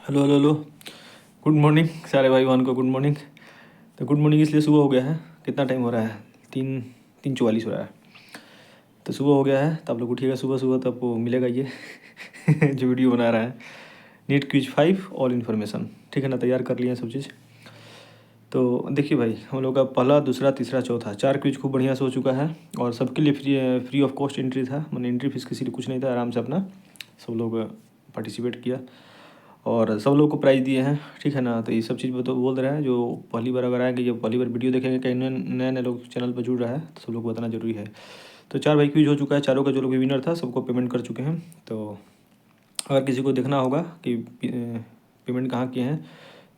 Hello hello hello. Good morning सारे भाई बहन को गुड मॉर्निंग। तो गुड मॉर्निंग इसलिए सुबह हो गया है। कितना टाइम हो रहा है? 3:44 हो रहा है। तो सुबह हो गया है तो आप लोग उठिएगा सुबह सुबह, तो आपको मिलेगा ये जो वीडियो बना रहा है। नीट क्विज 5 ऑल इन्फॉर्मेशन, ठीक है ना? तैयार कर लिए हैं सब चीज़। तो देखिए भाई, हम लोग का पहला दूसरा तीसरा चौथा 4 क्विज खूब बढ़िया से हो चुका है। और सबके लिए फ्री ऑफ कॉस्ट एंट्री था, मैंने एंट्री फीस किसी लिए कुछ नहीं था। आराम से अपना सब लोग पार्टिसिपेट किया और सब लोग को प्राइज़ दिए हैं, ठीक है ना? तो ये सब चीज़ तो बोल रहे हैं जो पहली बार अगर आएंगे, जो पहली बार वीडियो देखेंगे, कहीं नए नए लोग चैनल पर जुड़ रहा है, तो सब लोग को बताना जरूरी है। तो 4 भाई क्विज हो चुका है, चारों का जो लोग भी विनर था सबको पेमेंट कर चुके हैं। तो अगर किसी को देखना होगा कि पेमेंट कहाँ किए हैं,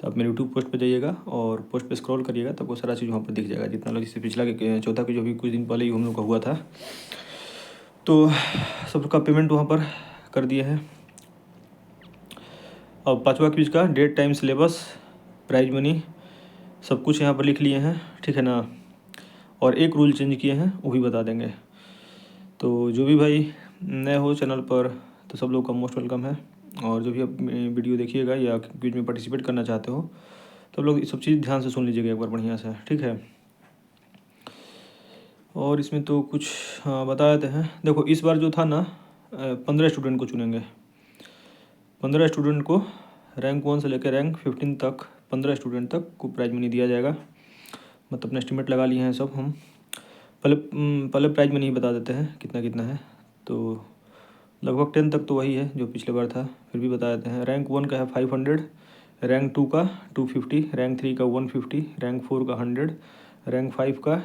तो आप मेरे यूट्यूब पोस्ट पे जाइएगा और पोस्ट पे स्क्रॉल करिएगा तो आपको सारा चीज़ वहाँ पर दिख जाएगा। जितना लोग इससे पिछला चौथा की जो भी कुछ दिन पहले ही हम लोग का हुआ था, तो सबका पेमेंट वहाँ पर कर दिए हैं। और पांचवा क्विज का date, time, syllabus, prize money सब कुछ यहाँ पर लिख लिए हैं, ठीक है ना? और एक रूल चेंज किए हैं, वो भी बता देंगे। तो जो भी भाई नए हो चैनल पर, तो सब लोग का मोस्ट वेलकम है। और जो भी आप वीडियो देखिएगा या क्विज में पार्टिसिपेट करना चाहते हो, तो लोग सब चीज़ ध्यान से सुन लीजिएगा एक बार बढ़िया से, ठीक है? और इसमें तो कुछ हाँ बता देते हैं। देखो इस बार जो था ना, 15 स्टूडेंट को चुनेंगे। 15 स्टूडेंट को रैंक 1 से लेकर रैंक 15 तक 15 स्टूडेंट तक को प्राइज मनी दिया जाएगा। मतलब अपना एस्टिमेट लगा लिए हैं सब हम। पहले प्राइज मनी बता देते हैं कितना कितना है। तो लगभग 10 तक तो वही है जो पिछले बार था, फिर भी बता देते हैं। रैंक 1 का है 500, रैंक 2 का 250, रैंक 3 का 150, रैंक 4 का 100, रैंक 5 का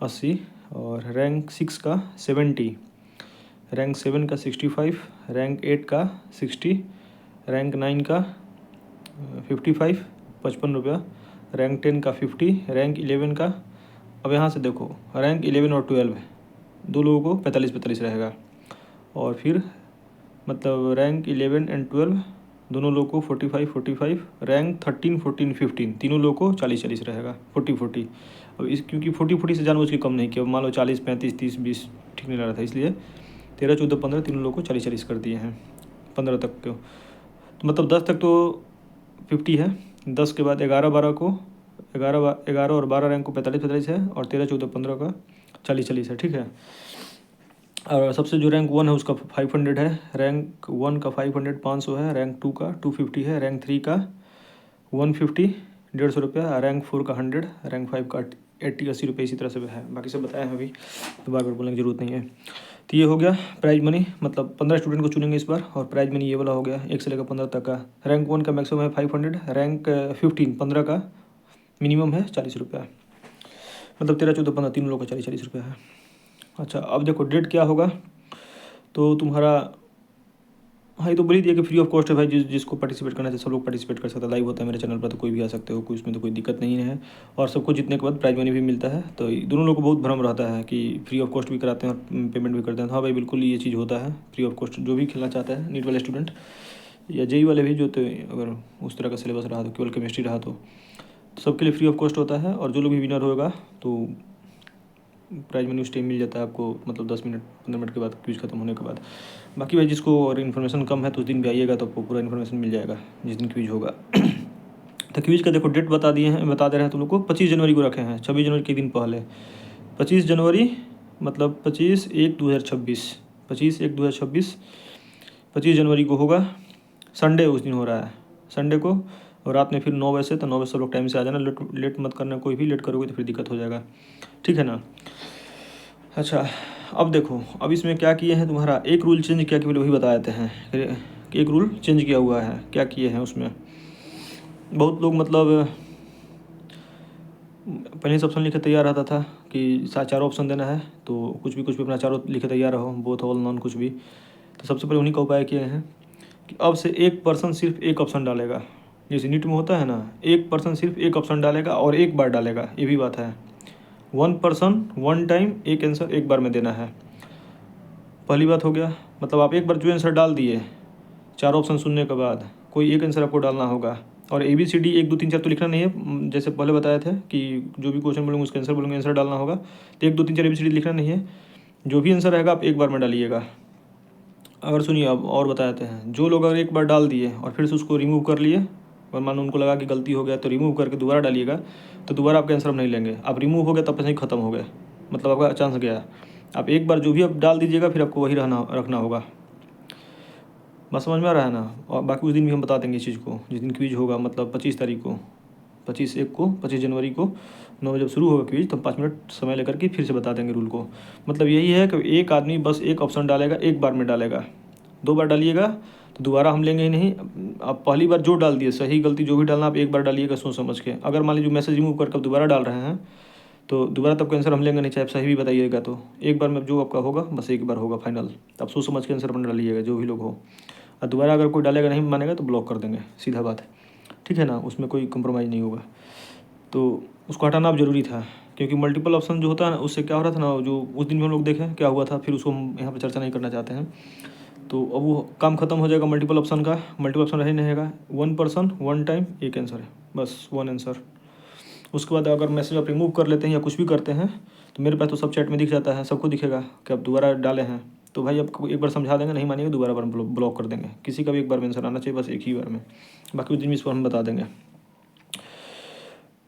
80 और रैंक 6 का 70, रैंक 7 का 65, रैंक 8 का 60, रैंक 9 का 55 ₹55, रैंक 10 का 50, रैंक 11 का, अब यहाँ से देखो रैंक 11 और 12 दो लोगों को 45-45 रहेगा। और फिर मतलब रैंक 11 एंड 12 दोनों लोगों को 45-45, रैंक 13, 14, 15 तीनों लोगों को 40-40 रहेगा, 40-40। अब इस क्योंकि 40-40 से जानबूझ के कम नहीं किया, मान लो 40, 35, 30, 20 ठीक नहीं लग रहा था, इसलिए 13, 14, 15 तीनों लोगों को 40-40 कर दिए हैं 15 तक को। तो मतलब 10 तक तो 50 है, 10 के बाद 11, 12 को 11 और 12 रैंक को 45-45 है, और 13, 14, 15 का 40-40 है, ठीक है? और सबसे जो रैंक 1 है उसका 500 है, रैंक 1 का 500 500 है, रैंक 2 का 250 है, रैंक 3 का 150 ₹150, रैंक 4 का 100, रैंक 5 का 80-80 इसी तरह से है। बाकी सब बताया है अभी, तो बार बार बोलने की ज़रूरत नहीं है। तो ये हो गया प्राइज मनी, मतलब 15 स्टूडेंट को चुनेंगे इस बार, और प्राइज मनी ये वाला हो गया 1 से लेकर 15 तक का। रैंक 1 का मैक्सिमम है 500, रैंक 15 का मिनिमम है ₹40, मतलब 13, 14, 15 तीनों लोग का 40-40 है। अच्छा अब देखो डेट क्या होगा, तो तुम्हारा हाँ ये तो बोल ही दिया कि फ्री ऑफ कॉस्ट है भाई, जिसको पार्टिसिपेट करना चाहिए सब लोग पार्टिसिपेट कर सकते हैं। लाइव होता है मेरे चैनल पर, तो कोई भी आ सकते हो, कोई उसमें तो कोई दिक्कत नहीं है। और सबको जीतने के बाद प्राइज मनी भी मिलता है। तो दोनों लोगों को बहुत भ्रम रहता है कि फ्री ऑफ कॉस्ट भी कराते हैं और पेमेंट भी करते हैं। तो हाँ भाई बिल्कुल ये चीज़ होता है, फ्री ऑफ कॉस्ट जो भी खेलना चाहता है, नीट वाले स्टूडेंट या जेई वाले भी, जो तो अगर उस तरह का सिलेबस रहा तो, केवल केमिस्ट्री रहा तो सबके लिए फ्री ऑफ कॉस्ट होता है। और जो लोग भी विनर होगा तो प्राइज मनी उस टाइम मिल जाता है आपको, मतलब 10 मिनट 15 मिनट के बाद क्विज खत्म होने के बाद। बाकी भाई जिसको और इन्फॉर्मेशन कम है तो उस दिन भी आइएगा तो आपको पूरा इन्फॉर्मेशन मिल जाएगा जिस दिन क्विज होगा। तो क्विज का देखो डेट बता दिए हैं, बता दे रहे हैं तुम लोग को। 25 जनवरी को रखे हैं, 26 जनवरी के दिन पहले। 25 जनवरी मतलब 25/1/2026, 25/1/2026 25 जनवरी को होगा। संडे उस दिन हो रहा है, संडे को। और रात में फिर 9 बजे से, तो 9 बजे सब लोग टाइम से आ जाना, लेट मत करना, कोई भी लेट करोगे तो फिर दिक्कत हो जाएगा, ठीक है ना? अच्छा अब देखो, अब इसमें क्या किए हैं, तुम्हारा एक रूल चेंज किया कि वही बता देते हैं कि एक रूल चेंज किया हुआ है। क्या किए हैं उसमें, बहुत लोग मतलब पहले से ऑप्शन लिखे तैयार रहता था कि चारों ऑप्शन देना है, तो कुछ भी अपना चारों लिखे तैयार रहो, बोथ ऑल नॉन कुछ भी। तो सबसे पहले उन्हीं का उपाय किए हैं कि अब से एक पर्सन सिर्फ एक ऑप्शन डालेगा। जैसे नीट में होता है ना, एक पर्सन सिर्फ एक ऑप्शन डालेगा और एक बार डालेगा, ये भी बात है। 1 पर्सन 1 टाइम, एक आंसर एक बार में देना है। पहली बात हो गया, मतलब आप एक बार जो आंसर डाल दिए, चार ऑप्शन सुनने के बाद कोई एक आंसर आपको डालना होगा। और ABCD 1 2 3 4 तो लिखना नहीं है, जैसे पहले बताए थे कि जो भी क्वेश्चन बोलेंगे उसका आंसर बोलेंगे, आंसर डालना होगा। तो 1 2 3 4 ABCD लिखना नहीं है, जो भी आंसर रहेगा आप एक बार में डालिएगा। अगर सुनिए अब और बता देते हैं, जो लोग अगर एक बार डाल दिए और फिर से उसको रिमूव कर लिए और मान लो उनको लगा कि गलती हो गया तो रिमूव करके दोबारा डालिएगा, तो दोबारा आपका आंसर हम नहीं लेंगे। आप रिमूव हो गया तब से ही ख़त्म हो गया, मतलब आपका चांस गया। आप एक बार जो भी आप डाल दीजिएगा फिर आपको वही रखना होगा। बस समझ में आ रहा है ना। और बाकी उस दिन भी हम बता देंगे इस चीज़ को, जिस दिन क्विज होगा, मतलब 25 तारीख को, 25 जनवरी को 9 बजे जब शुरू होगा क्विज, तो 5 मिनट समय लेकर के फिर से बता देंगे रूल को। मतलब यही है कि एक आदमी बस एक ऑप्शन डालेगा, एक बार में डालेगा। 2 बार डालिएगा तो दोबारा हम लेंगे ही नहीं। आप पहली बार जो डाल दिए, सही गलती जो भी डालना आप एक बार डालिएगा सोच समझ के। अगर मान लीजिए मैसेज रिमूव करके आप दोबारा डाल रहे हैं तो दोबारा तब आंसर हम लेंगे नहीं, चाहे आप सही भी बताइएगा। तो एक बार में जो आपका होगा बस एक बार होगा फाइनल। आप सोच समझ के आंसर अपना डालिएगा जो भी लोग हो। और दोबारा अगर कोई डालेगा नहीं मानेगा तो ब्लॉक कर देंगे, सीधा बात है, ठीक है ना। उसमें कोई कंप्रोमाइज़ नहीं होगा। तो उसको हटाना अब ज़रूरी था, क्योंकि मल्टीपल ऑप्शन जो होता है ना, उससे क्या हो रहा था ना, जो उस दिन भी हम लोग देखें क्या हुआ था, फिर उसको हम यहाँ पर चर्चा नहीं करना चाहते हैं। तो अब वो काम खत्म हो जाएगा मल्टीपल ऑप्शन का। मल्टीपल ऑप्शन रह ही नहीं रहेगा। 1 पर्सन 1 टाइम 1 आंसर है, बस 1 आंसर। उसके बाद अगर मैसेज आप रिमूव कर लेते हैं या कुछ भी करते हैं तो मेरे पास तो सब चैट में दिख जाता है, सबको दिखेगा कि आप दोबारा डाले हैं। तो भाई आपको एक बार समझा देंगे, नहीं मानिएगा दोबारा बार ब्लॉक कर देंगे। किसी का भी एक बार में आंसर आना चाहिए, बस एक ही बार में। बाकी उस दिन भी इस पर हम बता देंगे,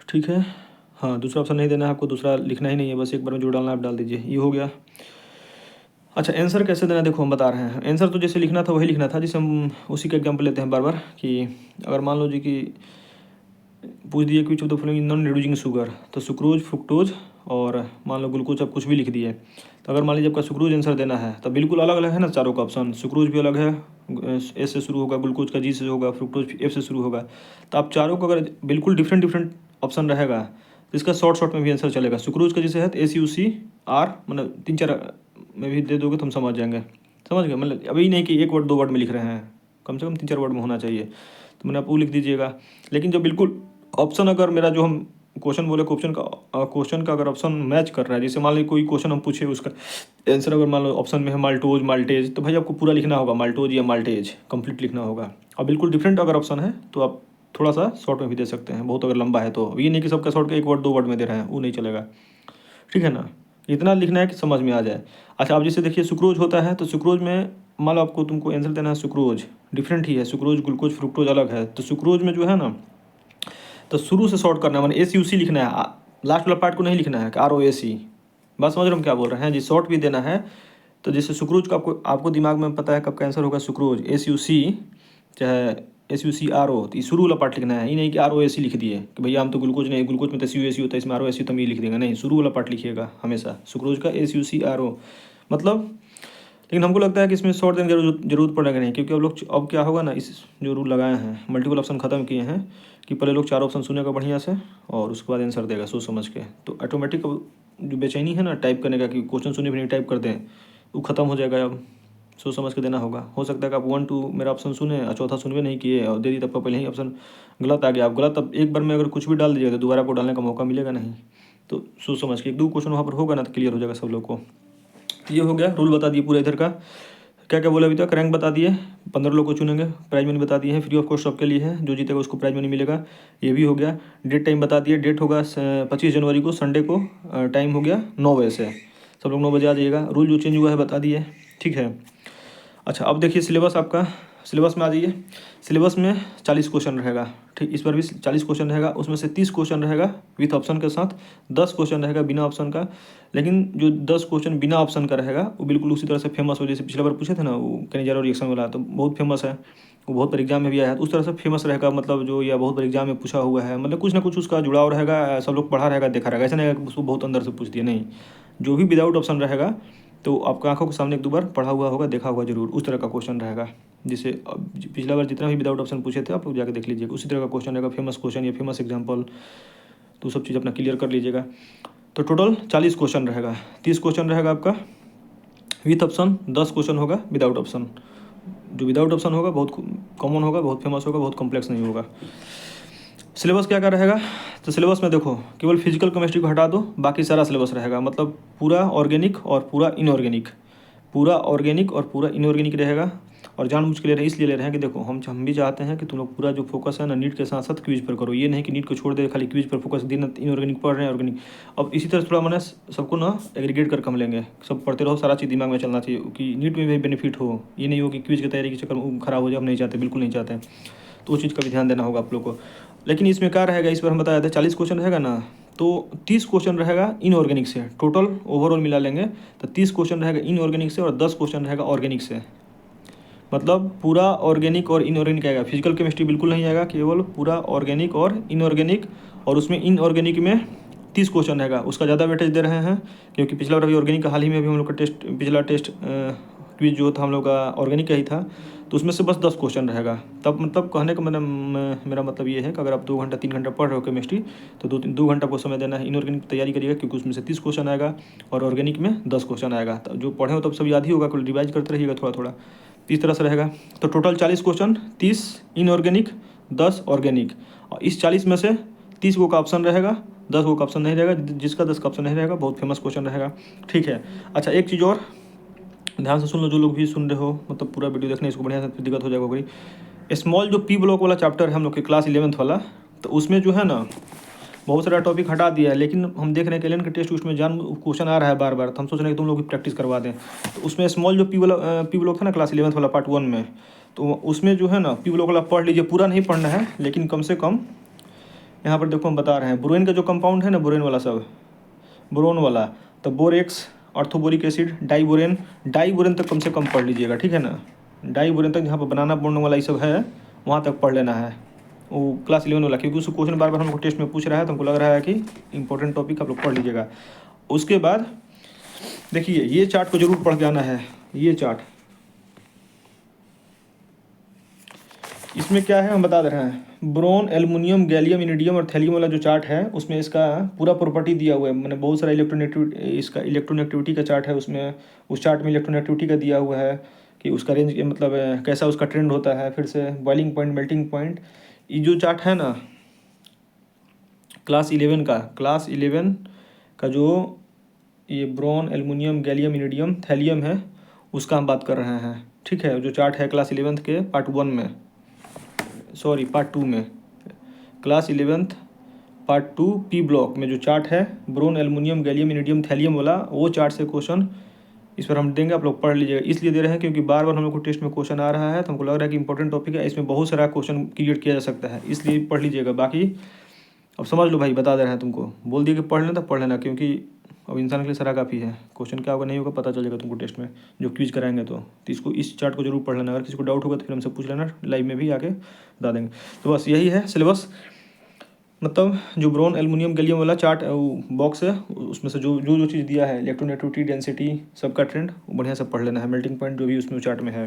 ठीक है। हाँ, दूसरा ऑप्शन नहीं देना है आपको, दूसरा लिखना ही नहीं है, बस एक बार में जो डालना है आप डाल दीजिए, ये हो गया। अच्छा, आंसर कैसे देना देखो हम बता रहे हैं। आंसर तो जैसे लिखना था वही लिखना था, जैसे हम उसी का एग्जाम्पल लेते हैं बार बार। कि अगर मान लो जी कि पूछ दिए कि the following non reducing sugar, तो सुक्रोज, फ्रुक्टोज और मान लो ग्लूकोज, आप कुछ भी लिख दिए। तो अगर मान लीजिए आपका सुक्रोज आंसर देना है तो बिल्कुल अलग अलग है ना चारों का ऑप्शन। सुक्रोज भी अलग है, एस से शुरू होगा, ग्लूकोज का जी से होगा, फ्रुक्टोज एफ से शुरू होगा। तो आप चारों को अगर बिल्कुल डिफरेंट डिफरेंट ऑप्शन रहेगा तो इसका शॉर्ट में भी आंसर चलेगा। सुक्रोज का जैसे है तो SUCR, मतलब 3-4 में भी दे दोगे तो हम समझ जाएंगे। समझ गए, मतलब अभी नहीं कि 1 वर्ड 2 वर्ड में लिख रहे हैं, कम से कम 3-4 वर्ड में होना चाहिए। तो मैंने आप वो लिख दीजिएगा। लेकिन जो बिल्कुल ऑप्शन, अगर मेरा जो हम क्वेश्चन बोले, क्वेश्चन का अगर ऑप्शन मैच कर रहा है, जैसे मान लीजिए कोई क्वेश्चन हम पूछे, उसका आंसर अगर मान लो ऑप्शन में है माल्टोज, माल्टेज, तो भाई आपको पूरा लिखना होगा, माल्टोज या माल्टेज कंप्लीट लिखना होगा। और बिल्कुल डिफरेंट अगर ऑप्शन है तो आप थोड़ा सा शॉर्ट में भी दे सकते हैं, बहुत अगर लंबा है तो। ये नहीं कि सबका शॉर्ट का 1 वर्ड 2 वर्ड में दे रहे हैं, वो नहीं चलेगा, ठीक है ना। इतना लिखना है कि समझ में आ जाए। अच्छा, आप जैसे देखिए सुक्रोज होता है, तो सुक्रोज में मान लो आपको तुमको आंसर देना है सुक्रोज, डिफरेंट ही है, सुक्रोज, ग्लूकोज, फ्रुक्टोज अलग है। तो सुक्रोज में जो है ना, तो शुरू से शॉर्ट करना है, मैंने SUC लिखना है, लास्ट वाला पार्ट को नहीं लिखना है कि ROAC। बस समझ रहे हो हम क्या बोल रहे हैं जी, शॉर्ट भी देना है। तो जैसे सुक्रोज का आपको दिमाग में पता है कब का आंसर होगा, सुक्रोज SUC चाहे SUCRO, तो ये शुरू वाला पार्ट लिखना है। ये नहीं कि ROAC लिख दिए कि भैया हम तो ग्लूकोज नहीं, ग्लूकोज में तो SUAC होता है, इसमें ROAC तो हम ये लिख देंगे, नहीं, शुरू वाला पार्ट लिखिएगा हमेशा, सुक्रोज का SUCRO मतलब। लेकिन हमको लगता है कि इसमें शॉर्ट देने की जरूरत पड़ेगा नहीं, क्योंकि अब लोग अब क्या होगा ना, इस जो रूल लगाए हैं, मल्टीपल ऑप्शन ख़त्म किए हैं, कि पहले लोग 4 ऑप्शन सुनेगा बढ़िया से और उसके बाद आंसर देगा सोच समझ के। तो ऑटोमेटिक अब जो बेचैनी है ना टाइप करने का, कि क्वेश्चन सुने भी नहीं टाइप कर दें, वो ख़त्म हो जाएगा। अब सोच समझ के देना होगा। हो सकता है कि आप 1 2 मेरा ऑप्शन सुने और चौथा सुनवे नहीं किए और दे दी, तब आपका पहले ही ऑप्शन गलत आ गया। आप गलत, अब एक बार में अगर कुछ भी डाल दीजिएगा तो दोबारा आपको डालने का मौका मिलेगा नहीं। तो सोच समझ के 1-2 क्वेश्चन वहाँ पर होगा ना, तो क्लियर हो जाएगा सब लोग को। ये हो गया, रूल बता दिए पूरा इधर का। क्या क्या बोला अभी तक, रैंक बता दिए, 15 लोग को चुनेंगे, प्राइज मनी बता दिए हैं, फ्री ऑफ कॉस्ट सबके लिए है, जो जीतेगा उसको प्राइज मनी मिलेगा, ये भी हो गया। डेट टाइम बता दिए, डेट होगा 25 जनवरी को, संडे को, टाइम हो गया 9 बजे से, सब लोग 9 बजे आ जाइएगा। रूल जो चेंज हुआ है बता दिए, ठीक है। अच्छा, अब देखिए सिलेबस आपका, सिलेबस में आ जाइए। सिलेबस में 40 क्वेश्चन रहेगा, ठीक, इस बार भी 40 क्वेश्चन रहेगा। उसमें से 30 क्वेश्चन रहेगा विथ ऑप्शन के साथ, 10 क्वेश्चन रहेगा बिना ऑप्शन का। लेकिन जो 10 क्वेश्चन बिना ऑप्शन का रहेगा वो बिल्कुल उसी तरह से फेमस हो, जैसे पिछले बार पूछे थे ना वो कैनिजारो रिएक्शन वाला, तो बहुत फेमस है वो, बहुत बार एग्जाम में भी आया है, तो उस तरह से फेमस रहेगा। मतलब जो या बहुत बार एग्जाम में पूछा हुआ है, मतलब कुछ ना कुछ उसका जुड़ाव रहेगा, सब लोग पढ़ा रहेगा, देखा रहेगा। ऐसा नहीं है उसको बहुत अंदर से पूछ दिया, नहीं, जो भी विदाउट ऑप्शन रहेगा तो आपका आंखों के सामने 1-2 बार पढ़ा हुआ होगा, देखा होगा जरूर, उस तरह का क्वेश्चन रहेगा। जिसे पिछला बार जितना भी विदाउट ऑप्शन पूछे थे आप लोग जाकर देख लीजिएगा, उसी तरह का क्वेश्चन रहेगा, फेमस क्वेश्चन या फेमस एग्जाम्पल, तो सब चीज़ अपना क्लियर कर लीजिएगा। तो टोटल 40 क्वेश्चन रहेगा, 30 क्वेश्चन रहेगा आपका विथ ऑप्शन, 10 क्वेश्चन होगा विदाउट ऑप्शन। जो विदाउट ऑप्शन होगा बहुत कॉमन होगा, बहुत फेमस होगा, बहुत कॉम्प्लेक्स नहीं होगा। सिलेबस क्या क्या रहेगा, तो सिलेबस में देखो केवल फिजिकल केमिस्ट्री को हटा दो, बाकी सारा सिलेबस रहेगा। मतलब पूरा ऑर्गेनिक और पूरा इनऑर्गेनिक, पूरा ऑर्गेनिक और पूरा इनऑर्गेनिक रहेगा। और जानबूझ के ले रहे हैं, इसलिए ले रहे हैं कि देखो हम भी चाहते हैं कि तुम लोग पूरा जो फोकस है ना नीट के साथ साथ क्विज पर करो। ये नहीं कि नीट को छोड़ दे खाली क्विज पर फोकस, दिन इनऑर्गेनिक पढ़ रहे हैं ऑर्गेनिक। अब इसी तरह थोड़ा मैंने सबको ना एग्रीगेट करके हम लेंगे, सब पढ़ते रहो, सारा चीज़ दिमाग में चलना चाहिए कि नीट में भी बेनिफिट हो। ये नहीं हो कि क्विज की तैयारी के चक्कर में खराब हो जाए, हम नहीं चाहते, बिल्कुल नहीं चाहते। तो उस चीज़ का भी ध्यान देना होगा आप लोग को। लेकिन इसमें क्या रहेगा, इस पर हम बताया था 40 क्वेश्चन रहेगा ना, तो 30 क्वेश्चन रहेगा इनऑर्गेनिक से। टोटल ओवरऑल मिला लेंगे तो 30 क्वेश्चन रहेगा इनऑर्गेनिक से और 10 क्वेश्चन रहेगा ऑर्गेनिक से। मतलब पूरा ऑर्गेनिक और इनऑर्गेनिक आएगा। फिजिकल केमिस्ट्री बिल्कुल नहीं आएगा, केवल पूरा ऑर्गेनिक और इनऑर्गेनिक। और उसमें इनऑर्गेनिक में 30 क्वेश्चन रहेगा, उसका ज़्यादा वेटेज दे रहे हैं क्योंकि पिछला बार अभी ऑर्गेनिक का हाल ही में अभी हम लोग का टेस्ट, पिछला टेस्ट क्विज जो था हम लोग का ऑर्गेनिक का ही था, तो उसमें से बस 10 क्वेश्चन रहेगा। तब मतलब कहने का मेरा मतलब ये है कि अगर आप 2 घंटा 3 घंटा पढ़ रहे हो केमिस्ट्री, तो 2 घंटा को समय देना है इनऑर्गेनिक की तैयारी करिएगा, क्योंकि उसमें से 30 क्वेश्चन आएगा और ऑर्गेनिक में 10 क्वेश्चन आएगा। तो जो पढ़े हो तब सब याद ही होगा, कोई रिवाइज करते रहिएगा थोड़ा थोड़ा, इस तरह से रहेगा। तो टोटल 40 क्वेश्चन, 30 इनऑर्गेनिक, 10 ऑर्गेनिक। और इस 40 में से 30 को का ऑप्शन रहेगा, 10 को का ऑप्शन नहीं रहेगा। जिसका 10 का ऑप्शन नहीं रहेगा बहुत फेमस क्वेश्चन रहेगा, ठीक है। अच्छा एक चीज़ और ध्यान से सुन लो, जो लोग भी सुन रहे हो, मतलब पूरा वीडियो देखने इसको बढ़िया से, दिक्कत हो जाएगा कोई। स्मॉल जो पी ब्लॉक वाला चैप्टर है हम लोग के क्लास 11th वाला, तो उसमें जो है ना बहुत सारा टॉपिक हटा दिया है, लेकिन हम देख रहे हैं कि एलियन के टेस्ट उसमें जान क्वेश्चन आ रहा है बार बार, तो हम सोच रहे हैं कि तुम लोग भी प्रैक्टिस करवा दें। तो उसमें स्मॉल जो पी ब्लॉक था ना क्लास 11th वाला पार्ट 1 में, तो उसमें जो है ना पी ब्लॉक वाला पढ़ लीजिए, पूरा नहीं पढ़ना है, लेकिन कम से कम यहाँ पर देखो हम बता रहे हैं बोरेन का जो कंपाउंड है ना, बोरेन वाला सब, बोरोन वाला, तो बोरेक्स, ऑर्थोबोरिक एसिड, डाईबोरेन तक कम से कम पढ़ लीजिएगा, ठीक है ना। डाईबोरेन तक जहाँ पर बनाना बोर्ड वाला ये सब है वहाँ तक पढ़ लेना है, वो क्लास 11 वाला, क्योंकि उसको क्वेश्चन बार बार हमको टेस्ट में पूछ रहा है, तो हमको लग रहा है कि इंपॉर्टेंट टॉपिक आप लोग पढ़ लीजिएगा। उसके बाद देखिए ये चार्ट को जरूर पढ़ के आना है। ये चार्ट, इसमें क्या है हम बता दे रहे हैं। ब्रोन, एल्युमिनियम, गैलियम, इरिडियम और थैलियम वाला जो चार्ट है उसमें इसका पूरा प्रॉपर्टी दिया हुआ है, मैंने बहुत सारा इलेक्ट्रोनेगेटिविटी, इसका इलेक्ट्रोनेगेटिविटी का चार्ट है उसमें। उस चार्ट में इलेक्ट्रोनेगेटिविटी का दिया हुआ है कि उसका रेंज मतलब कैसा उसका ट्रेंड होता है, फिर से बॉइलिंग पॉइंट, मेल्टिंग पॉइंट। ये जो चार्ट है ना क्लास 11 का जो ये boron, aluminium, gallium, iridium, thallium है, उसका हम बात कर रहे हैं, ठीक है। जो चार्ट है क्लास 11th के पार्ट 1 में, सॉरी पार्ट 2 में, class 11th part 2 P block में जो चार्ट है boron, aluminium, gallium, iridium, thallium वाला, वो चार्ट से क्वेश्चन इस पर हम देंगे, आप लोग पढ़ लीजिएगा। इसलिए दे रहे हैं क्योंकि बार बार हम लोग को टेस्ट में क्वेश्चन आ रहा है, तो हमको लग रहा है कि इंपॉर्टेंट टॉपिक है, इसमें बहुत सारा क्वेश्चन क्रिएट किया जा सकता है, इसलिए पढ़ लीजिएगा। बाकी अब समझ लो भाई, बता दे रहे हैं तुमको, बोल दिए कि पढ़ लेना तो पढ़ लेना, क्योंकि अब इंसान के लिए सारा काफ़ी है। क्वेश्चन क्या होगा नहीं होगा पता चल जाएगा तुमको टेस्ट में जो क्विज कराएंगे। तो इसको, इस चार्ट को जरूर पढ़ लेना। अगर किसी को डाउट होगा तो फिर हमसे पूछ लेना, लाइव में भी आके बता देंगे। तो बस यही है सिलेबस, मतलब जो ब्रोन, एल्युमिनियम, गैलियम वाला चार्ट बॉक्स है उसमें से जो जो जो चीज़ दिया है, इलेक्ट्रोनेगेटिविटी, डेंसिटी, सबका ट्रेंड वो बढ़िया से पढ़ लेना है। मेल्टिंग पॉइंट जो भी उसमें चार्ट में है।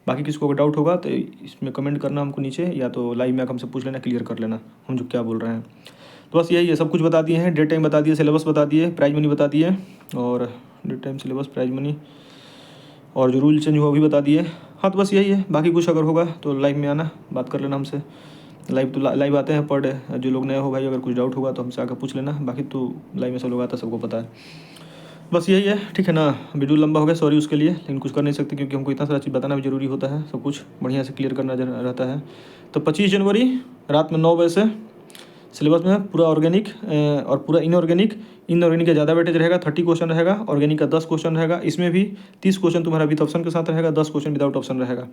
बाकी किसी को अगर डाउट होगा तो इसमें कमेंट करना हमको नीचे, या तो लाइव में आकर हमसे पूछ लेना, क्लियर कर लेना हम जो क्या बोल रहे हैं। तो बस यही है, सब कुछ बता दिए हैं, डेट टाइम बता दिए, सिलेबस बता दिए, प्राइज मनी बता दिए, और date time, syllabus, prize money और जो रूल चेंज हुआ भी बता दिए। हाँ तो बस यही है, बाकी कुछ अगर होगा तो लाइव में आना, बात कर लेना हमसे। लाइव तो लाइव आते हैं पर डे, जो लोग नए हो भाई अगर कुछ डाउट होगा तो हमसे आकर पूछ लेना, बाकी तो लाइव में सब लोग आता है, सबको पता है। बस यही है, ठीक है ना। वीडियो लंबा हो गया, सॉरी उसके लिए, लेकिन कुछ कर नहीं सकते क्योंकि हमको इतना सारा चीज़ बताना भी जरूरी होता है, सब कुछ बढ़िया से क्लियर करना रहता है। तो 25 जनवरी रात में 9 बजे से सिलेबस में पूरा ऑर्गेनिक और पूरा इनऑर्गेनिक का ज़्यादा वेटेज रहेगा, 30 क्वेश्चन रहेगा, ऑर्गेनिक का 10 क्वेश्चन रहेगा। इसमें भी 30 क्वेश्चन तुम्हारा विद ऑप्शन के साथ रहेगा, 10 क्वेश्चन विदाउट ऑप्शन रहेगा।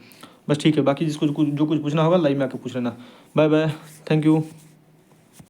बस ठीक है, बाकी जिसको जो कुछ पूछना होगा लाइव में आकर पूछ लेना। Bye bye, thank you.